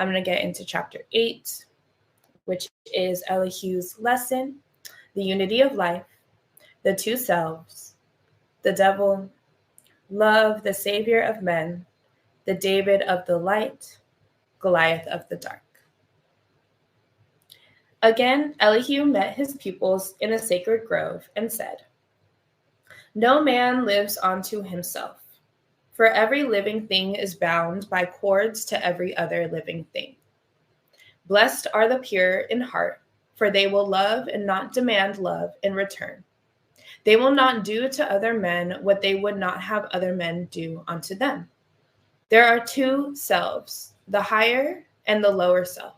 I'm going to get into chapter 8, which is Elihu's lesson, the unity of life, the two selves, the devil, love, the savior of men, the David of the light, Goliath of the dark. Again, Elihu met his pupils in a sacred grove and said, "No man lives unto himself, for every living thing is bound by cords to every other living thing. Blessed are the pure in heart, for they will love and not demand love in return. They will not do to other men what they would not have other men do unto them. There are two selves, the higher and the lower self.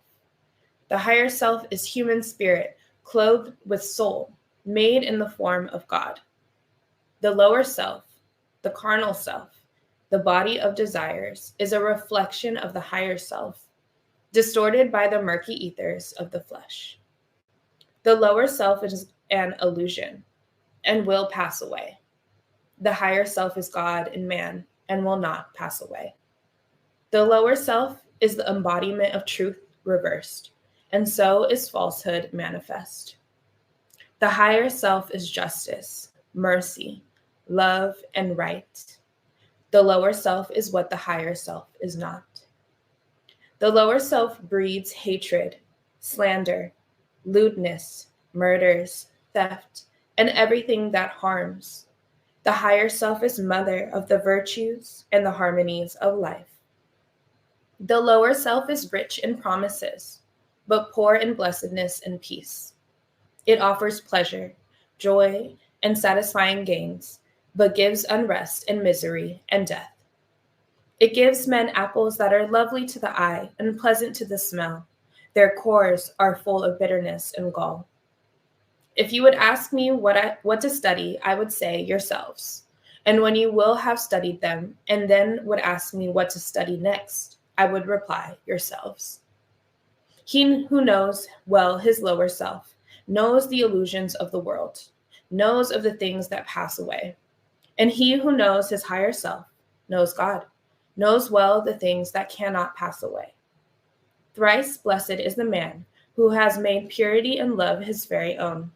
The higher self is human spirit, clothed with soul, made in the form of God. The lower self, the carnal self, the body of desires, is a reflection of the higher self, distorted by the murky ethers of the flesh. The lower self is an illusion and will pass away. The higher self is God in man and will not pass away. The lower self is the embodiment of truth reversed, and so is falsehood manifest. The higher self is justice, mercy, love, and right. The lower self is what the higher self is not. The lower self breeds hatred, slander, lewdness, murders, theft, and everything that harms. The higher self is mother of the virtues and the harmonies of life. The lower self is rich in promises, but poor in blessedness and peace. It offers pleasure, joy, and satisfying gains, but gives unrest and misery and death. It gives men apples that are lovely to the eye and pleasant to the smell. Their cores are full of bitterness and gall. If you would ask me what to study, I would say yourselves. And when you will have studied them, and then would ask me what to study next, I would reply, yourselves. He who knows well his lower self knows the illusions of the world, knows of the things that pass away. And he who knows his higher self knows God, knows well the things that cannot pass away. Thrice blessed is the man who has made purity and love his very own,